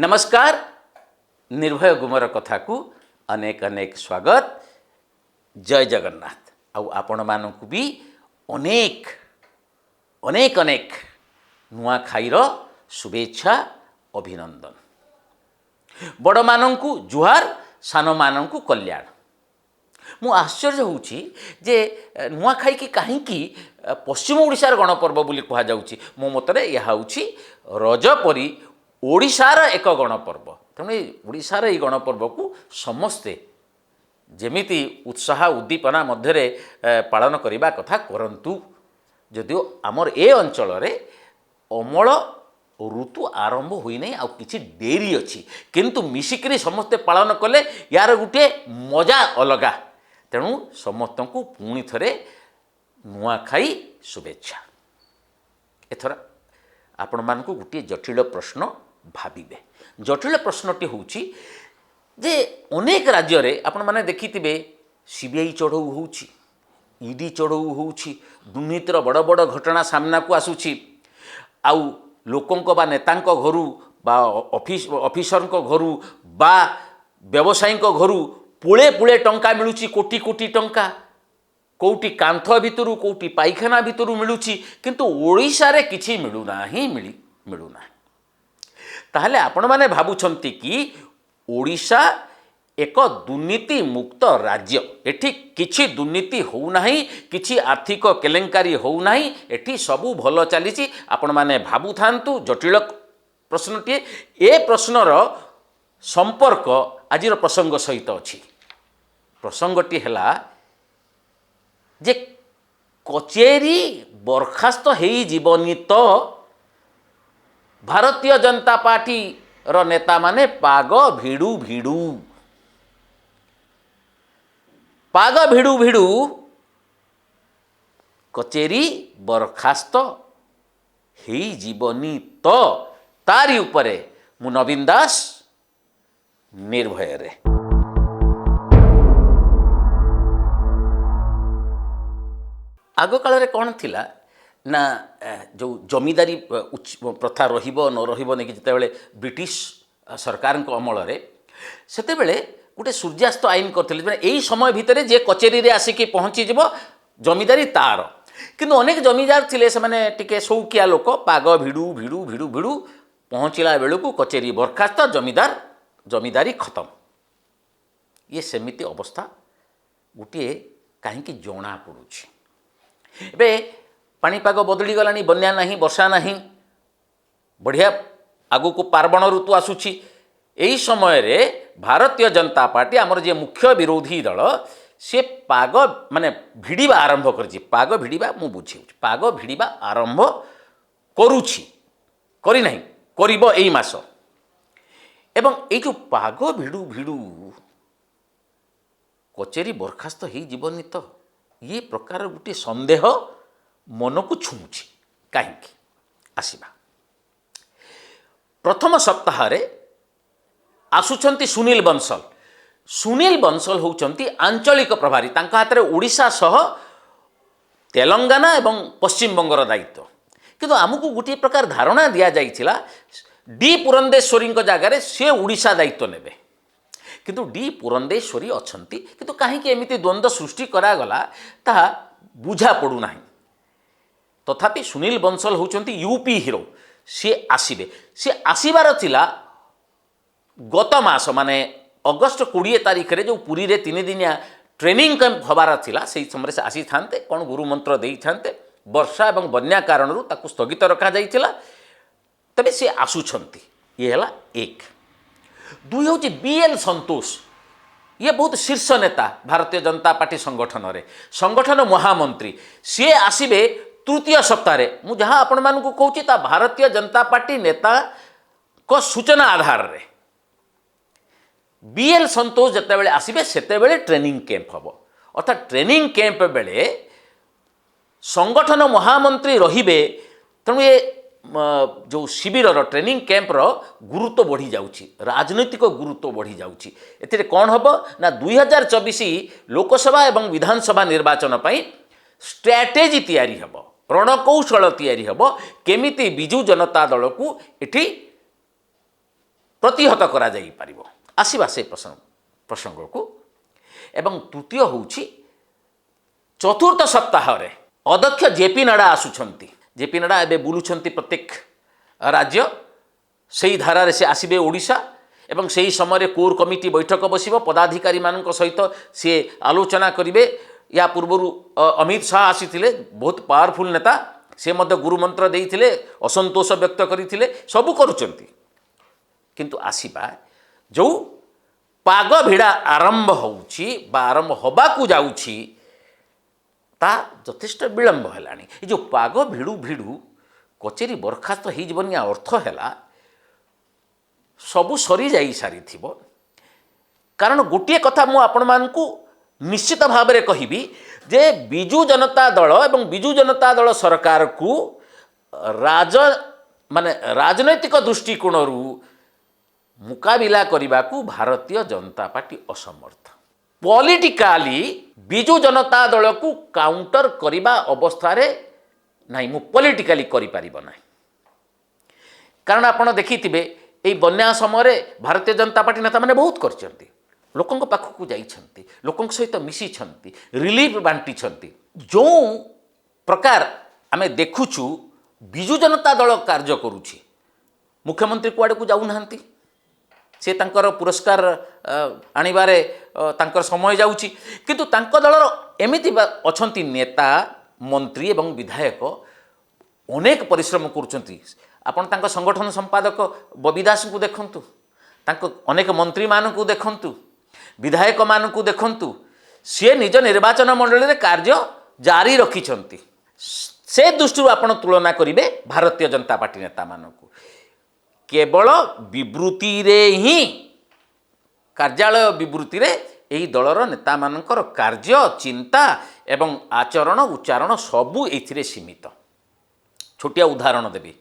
नमस्कार। निर्भय गुमर कथा को अनेक अनेक स्वागत। जय जगन्नाथ। आपण मानू भी अनेक अनेक अनेक नुआ खाईर शुभेच्छा अभिनंदन। बड़ मानू जुहार, सान मानू कल्याण। मु आश्चर्य होउछि जे नुआखाई की कहीं पश्चिम ओडिशार गणपर्व बोली कहा जाउछि। मो मतरे यह होउछि रज परी ओडिशार एक गणपर्व। तेणु ओडिशार ये गणपर्व को समस्ते जेमिति उत्साह उद्दीपना मध्यरे पालन करिबा कथा करंतु। जदिओ आमर ए अंचल रे अमल ऋतु आरंभ होई नहीं, आ किछि डेरी अछि, किंतु मिसिकरी समस्ते पालन कले यार गुटे मजा अलगा। तेणु समस्त को पुणी थरे नुआखाई शुभेच्छा। एथर आपण मान को गोटे जटिल प्रश्न भाविबे। जटिल प्रश्नटी होउछि जे अनेक राज्य रे आपण माने देखिथिबे सीबीआई चढ़ऊ होउछि, ईडी चढ़ऊ होउछि, दुर्नीतिर बड़ बड़ घटना सामना को आसुछि। आउ लोकंक बा नेतांक घरु बा ऑफिसरंक घरु बा व्यवसायींक घरु पुळे पुळे टंका मिलुछि, कोटी कोटी टंका कोटी कांथ भितरु कोटी पाइखाना भितरु मिलुछि, किंतु ओडिशा रे किछि मिलुना। ताहले आपण माने भाबुछंती कि ओडिशा एक दुर्नीति मुक्त राज्य, एठी किछि दुर्नीति हो नाही, किछि आर्थिक केलेंकारी हो नाही, एठी सबु भलो चलीछि। आपण माने भाबु थांतु जटिल प्रश्नटी। ए प्रश्नर संपर्क आजिर प्रसंग सहित अछि। प्रसंगटी हला जे कचेरी बरखास्त हेई जीवनी तो भारतीय जनता पार्टी रो नेता माने पाग भिडू भिडू कचेरी बरखास्त हेई जीवनी तो तारी उपरे मु नवीन दास निर्भय रे। आग काल कौन थिला ना जो जमीदारी प्रथा रहिबो न रहिबो नहीं, जितेबाला ब्रिटिश सरकार अमल से गोटे सूर्यास्त आईन करते यही समय भितर जे कचेरी आसिकी पहुँची जीव जमीदारी तार। किंतु अनेक जमीदार थिले से माने टिके शौकिया लोक, पाग भिडू भिडू भिडू भिडू पहुँचला बेलू कचेरी बरखास्त, जमीदारी खत्म। ये सेमिति अवस्था गोटे कहीं जना पड़ुछि। एबे पाणीपाग बदली गलानी, बन्या नहीं, वर्षा नहीं, बढ़िया आगु को पार्वण ऋतु आसुछि। यही समय रे भारतीय जनता पार्टी आमर जे मुख्य विरोधी दल से पाग माने भिड़िबा आरंभ करछि। पाग भिड़िबा मु बुझी, पाग भिड़िबा आरंभ करुछि, करी नहीं, करिबो एई मास। एवं ए जो पाग भिड़ू भिड़ू कचेरी बरखास्त हेई जीवनी तो ये प्रकार गोटे संदेह मन को छुँची। कहीं आसवा प्रथम सप्ताह रे आसुचंती सुनील बंसल। सुनील बंसल होउचंती आंचलिक प्रभारी। तांका हाथ में ओडिशा सह तेलंगाना एवं पश्चिम बंगर दायित्व। किंतु आमको गोटे प्रकार धारणा दिया जाइथिला डी पुरंदेश्वरी जगार से ओडिशा दायित्व नेबे, किंतु डी पुरंदेश्वरी अछंती। किंतु कहीं एमिति द्वंद्व सृष्टि करागला ताहा बुझा पड़ू नाही। तथापि सुनील बंसल होउचंती यूपी हिरो। सी आसीबे, सी आसीबार थिला गत मास माने अगस्त 20 तारिख रे जो पुरी रे 3 दिनिया ट्रेनिंग कैंप हबार थिला, से समय से आसी थांते, कोन गुरु मंत्र देई थांते। वर्षा एवं बन्या कारणरू ताकू स्थगित रखा जाइथिला, तबे से आसुछंती। ये हला एक। दुई हूँ बीएल संतोष। ये बहुत शीर्ष नेता भारतीय जनता पार्टी संगठन महामंत्री। सी आसबे तृतीय सप्ताह मु जहाँ आपण मानू कहूँ ता भारतीय जनता पार्टी नेता को सूचना आधार रे बीएल संतोष जिते आसबे सेते ट्रेनिंग कैंप हम। अर्थात ट्रेनिंग कैंप बेले संगठन महामंत्री रहिबे। तेणु ये जो शिविर ट्रेनिंग कैंप गुरुत्व बढ़ी जाउछि, राजनैतिक गुरुत्व बढ़ी जाउछि। एथिरे कौन हम ना 2024 लोकसभा एवं विधानसभा निर्वाचन पई स्ट्रैटेजी तैयारी हम, रणकौशल तैयारी हम, केमिति बिजु जनता दल को एठी प्रतिहत करा जाई पारिबो। आसीबा से प्रसंग को। एवं तृतीय होउछि चतुर्थ सप्ताह रे अध्यक्ष जेपी नड्डा आसुछंती। जेपी नड्डा एबे बुलुछंती प्रत्येक राज्य सेई धारा रे से आसीबे ओडिशा एवं सेई समय कोर कमिटी बैठक बसिबो पदाधिकारी मानक सहित सी आलोचना करिवे। या पूर्व अमित शाह आसीथिले बहुत पावरफुल नेता से मध्य गुरुमंत्र देइथिले असंतोष व्यक्त करिथिले सबु करूचंती। किंतु आसीबा जो पाग भिड़ा आरंभ होउछि बा आरंभ होबाकू जाउछि ता यथेष्ट विलंब हेलानी। ये जो पाग भिड़ू भिड़ू कचेरी बरखास्त हो जीवन या अर्थ है सबू सरी जाई सारी थिबो। कारण गोटे कथा मु आपण मानकू निश्चित भाव में कहिबी जे बिजु जनता दल एवं बिजु जनता दल सरकार को माने राजनैतिक दृष्टिकोण मुकाबिला करने को भारतीय जनता पार्टी असमर्थ। पॉलिटिकली बिजु जनता दल को काउंटर करने अवस्था रे नहीं मु पॉलिटिकली करि परिबो नहीं। कारण आपण देखिथिबे एई बन्या समय भारतीय जनता पार्टी नेता माने बहुत करचंती। लोकंक पाखक जाइछंती, लोकंक सहित मिसिछंती, रिलीफ बांटीछंती। जो प्रकार आमे देखुछु बिजु जनता दल कार्य करुछि मुख्यमंत्री कुआडे को जाउ नाहंती। से तांकर पुरस्कार आनिबारे तांकर समय जाउछि। किंतु तांको दलर एमिति अछंती नेता मंत्री एवं विधायक अनेक परिश्रम करुछंती। आपण तांको संगठन संपादक बबी दास को देखंतु, तांको अनेक मंत्री मान को देखंतु, विधायक मान को देखंतु। सी निज निर्वाचन मंडली रे कार्य जारी रखिछंती। से दृष्टि आपण तुलना करिवे भारतीय जनता पार्टी नेता मान को केवल विवृत्ति रे ही कार्यालय विवृत्ति रे एही दलर नेता मानकर कार्य चिंता एवं आचरण उच्चारण सबू एथिरे सीमित। छोटिया उदाहरण देवी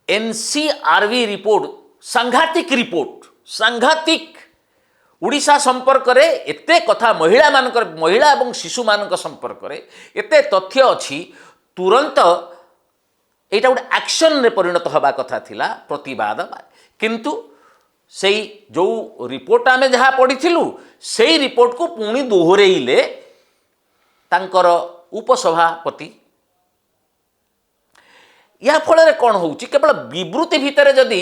एनसीआरबी रिपोर्ट सांघातिक रिपोर्ट सांघातिक उड़ीसा संपर्क रे एते कथा महिला एवं शिशु मानक संपर्क रे एते तथ्य अछि तुरंत एटा गोटे एक्शन रे परिणत हवा कथा थिला प्रतिवाद। किंतु सेई जो रिपोर्ट आमे जहाँ पढ़िथिलु सेई रिपोर्ट को पुणी दोहरेइले तांकर उपसभापति। या फल रे कौन होउची केवल विवृत्ति भितर जदि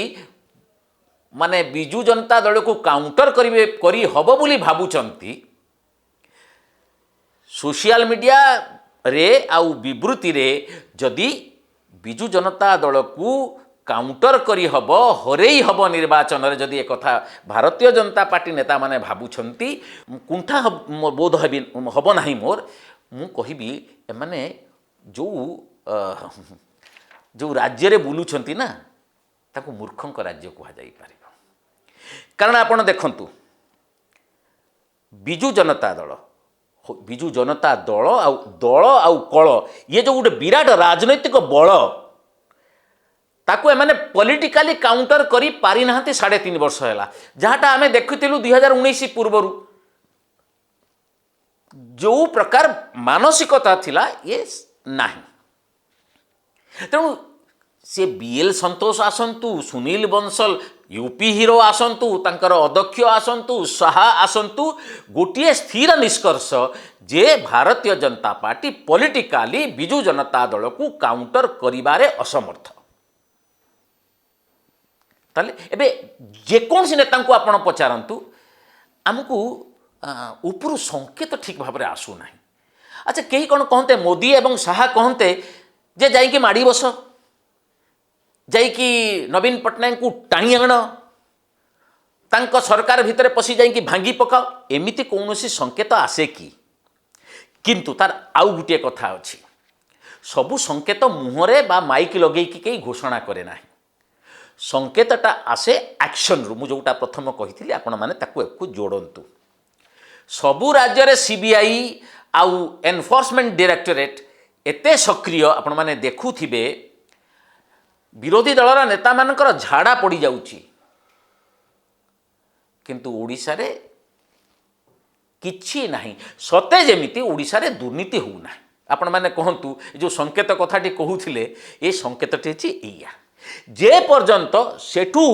माने बिजु जनता दल को काउंटर करी हबो बोली भाबुचंती सोशल मीडिया रे आउ विवृत्ति रे जदि बिजु जनता दल को काउंटर करी हबो हरेई हबो निर्वाचन रे जदि एक कथा भारतीय जनता पार्टी नेता माने भाबुचंती कुंठा बोध हबो नाही मोर मु कहिबी एमाने जो राज्य रे बुलुछंती ना ताको मूर्खंक राज्य कहा जाई पारिबो। कारण आपण देखंतु बिजु जनता दल आउ कल ये जो गोटे विराट राजनैतिक बल ताको एमाने पॉलिटिकली काउंटर करी पारि नाहंती 3.5 वर्ष हैला। जहाँटा आमे देखिथिलु 2019 पूर्वरु जो प्रकार मानसिकता थिला ये नाही। तेणु से बीएल संतोष आसंतु, सुनील बंसल यूपी हीरो आसंतु, तांकर अध्यक्ष आसंतु, शाह आसंतु, गोटे स्थिर निष्कर्ष जे भारतीय जनता पार्टी पॉलिटिकली बिजु जनता दल को काउंटर करिबारे असमर्थ। ताले एबे जेकोसी नेता को आपण पचारंतु आमको उपरु संकेत ठीक भाव में आसू ना। अच्छा कहीं कौन कहते मोदी एवं शाह कहते जे जाइकी माड़ी बस जाइकी नवीन पट्टनायक को टाणी आण तांको सरकार भितर पशि जाइकी भांगी पकाओ एमिति कौनसी संकेत आसे कि। किंतु तार आउ गोटे कथा अच्छी सबु संकेत मुहरे बा माइक लगेकी कई घोषणा करे ना। संकेतटा आसे एक्शन रु मु जोटा प्रथम कही आपण मैंने ताकू जोड़तु। सबु राज्य रे सीबीआई आउ एनफोर्समेंट डायरेक्टोरेट एते सक्रिय आपण माने देखुथिबे विरोधी दलर नेता मानकर झाड़ा पड़ी जाउची। किंतु ओडिशा रे किछि नाही सते जेमिति ओडिशा रे दुर्नीति हो ना। आपण माने कहंतु जो संकेत कथाटी कहूथिले ए संकेतटी अछि एया जे पर्यंत सेठू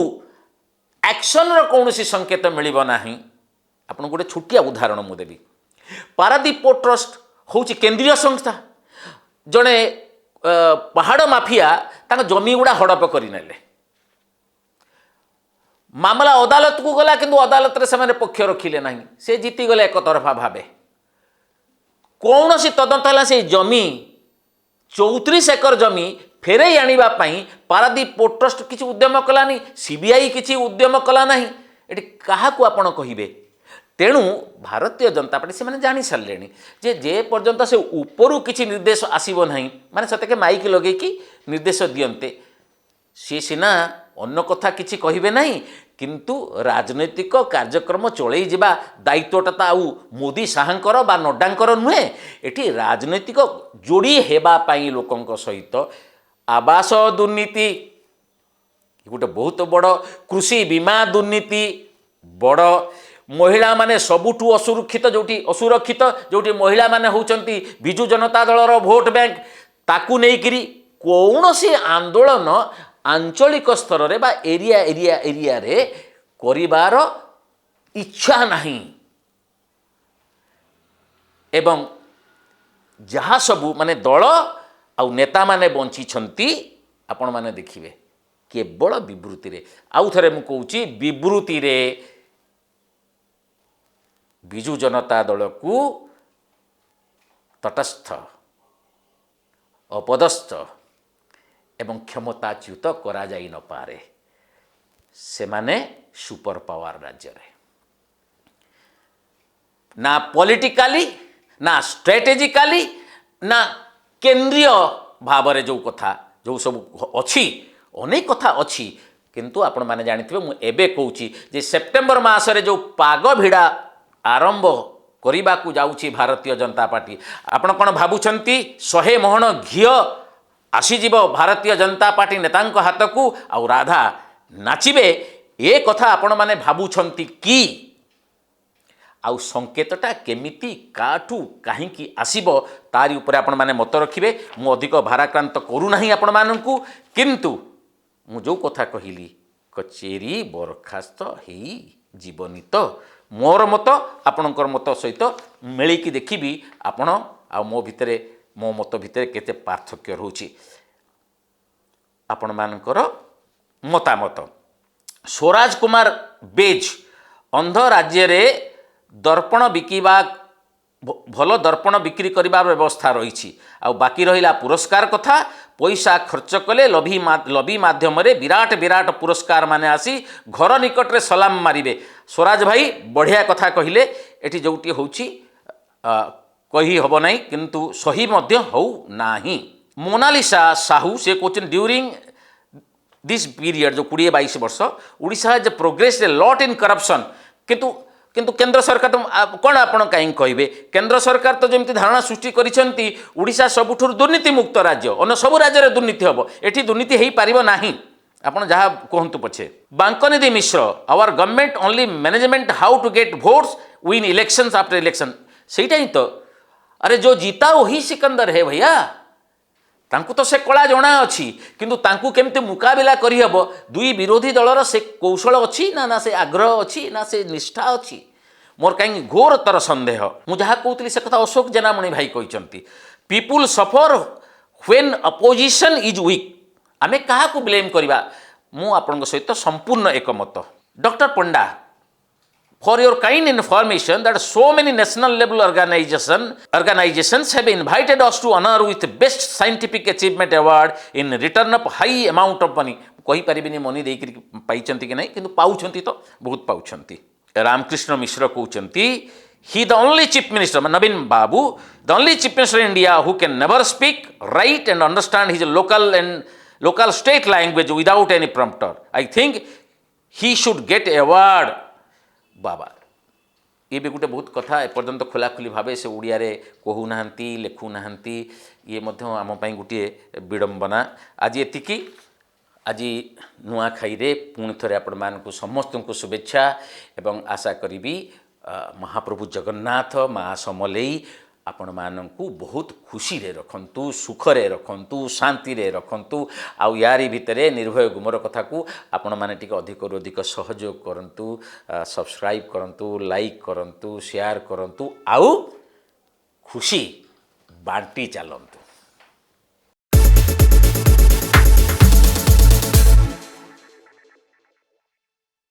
एक्शन कौन संकेत मिल ना। आपन गोटे छोटिया उदाहरण मु देवी। पारादीप पोर्ट ट्रस्ट हूँ केंद्रीय संस्था। जड़े पहाड़ माफिया जमी गुड़ा हड़प करने मामला अदालत को गला किंतु अदालत रे से पक्ष रखिले ना से जीतीगले एक तरफा भावे कौन सी तदंत है से जमी 34 एकर जमी फेरई आनिबा पई पारादीप पोर्ट ट्रस्ट किसी उद्यम कलानी सीबीआई किसी उद्यम कला नहीं ये क्या आपण कहे। तेणु भारतीय जनता पार्टी से जानी सारे जे पर्यंत से उपरू किसी निर्देश आसब ना माने सतके माइक लगे कि निर्देश दियंते सी सीना अन्न कथा किसी कहे ना किंतु राजनैतिक कार्यक्रम चलई जा दायित्वटा आउ मोदी साहांकर बा नड्डांकर नुहे। एटी राजनैतिक जोड़ी हेबापाई लोकों सहित आवास दुर्नीति गोटे बहुत बड़ कृषि बीमा दुर्नीति बड़ महिला माने सबुठू असुरक्षित जोटी महिला माने होउचंती बिजु जनता दलर भोट बैंक ताकू नेइकिरी कौन सी आंदोलन आंचलिक स्तर रे बा एरिया एरिया एरिया रे करिवार इच्छा नहीं। एवं जहाँ सबू माने दल आउ नेता माने बंची छंती आपण माने देखिबे केवल विवृत्ति रे। आउ थरे मु कहूची विवृत्ति रे बिजु जनता दल को तटस्थ अपदस्थ एवं क्षमताच्युत करा जाई न पारे। से माने सुपर पावर राज्य रे ना पॉलिटिकली ना स्ट्रेटेजिकली ना केंद्रीय भाव रे जो कथा जो सब अच्छी अनेक कथा अच्छी किंतु आपण माने जानिथिबे मु एबे कहूची जे सेप्टेम्बर मासरे जो पाग भिड़ा आरंभ करने को जाऊँगी भारतीय जनता पार्टी आपण कौन भावुंट 100 मोहन घी आसीजीव भारतीय जनता पार्टी नेता हाथ को आउ राधा नाचिबे ए कथा आपण माने भावुंट कि आउ संकेतटा केमिति काठू कहीं आसीबो तारी उपरे आपण माने मत रखिबे। मु अधिक भाराक्रांत करूना आपण मानू किंतु मु जो कथा कहली कचेरी बरखास्त हेई जीवनी तो मोर मत आपणकर मत सहित मिलैकी देखी आपण आ मो भितरे मो मत भितरे केते पार्थक्य रहउची आपण मानकर मतामत। स्वराज कुमार बेज अंध राज्य रे दर्पण बिकिबा भल दर्पण बिक्री करने व्यवस्था रही आ बाकी रहा पुरस्कार कथा पैसा खर्च कले लबी माध्यम रे विराट विराट पुरस्कार माने आसी घर निकट रे सलाम मारिबे। स्वराज भाई बढ़िया कथा कहले एटी जोटी होची कही हब नहीं किंतु सही मध्य हो नाही। मोनालिसा साहू से क्वेश्चन ड्यूरिंग दिस पीरियड जो 20-22 वर्ष Odisha has progress a lot in corruption किंतु केंद्र सरकार तो कौन आपण कहीं कहे केंद्र सरकार तो जमी धारणा सृष्टि करिसेंती ओडिशा सबुठुर दुर्नीति मुक्त राज्य अन्य सब राज्य में दुर्नीति हम एठी दुर्नीति हो पारिबो नाही आपण जहाँ कहतु पछे। Bankanidhi Mishra our government only management how to get votes win elections after election सहीटा ही तो अरे जो जीता वही सिकंदर है भैया तांकु तो से कला जना अच्छी किंतु तांकु केमते मुकाबिला करहब दुई विरोधी दलर से कौशल अच्छी ना से आग्रह अच्छी ना से निष्ठा अच्छी मोर कहीं घोरतर संदेह मु जहाँ कहती से कथा अशोक जेनामणि भाई कहते people suffer when opposition is weak आमे क्या ब्लेम करवा मु आपण सहित संपूर्ण एकमत। Doctor Panda for your kind information that so many national level organizations have invited us to honor with best scientific achievement award in return of high amount of money कही पारिबिनी money देकी पाइचंती कि नहीं किंतु पाउछंती तो बहुत पाउछंती। रामकृष्ण मिश्र कहते he the only chief minister Navin Babu the only chief minister in India who can never speak write and understand his local state language without any prompter. I think he should get award बाबा ये भी गोटे बहुत कथा एपर्यंत खोलाखोली भाव से ओडिया रे कहूना लिखुना ये आम गोटे विडंबना। आज एतिकी आज नुआखाई रे पुणी थे आपण मानक समस्त को शुभेच्छा एवं आशा करी महाप्रभु जगन्नाथ माँ समलेई आपण मानंकु बहुत खुशी रे रखंतु सुखरे रखंतु शांति रे रखंतु आउ यारी भितरे निर्भय गुमर कथा को आपण माने टिके अधिक रु अधिक सहयोग करंतु सब्सक्राइब करंतु लाइक करंतु शेयर करंतु आउ खुशी बांटी चलंतु।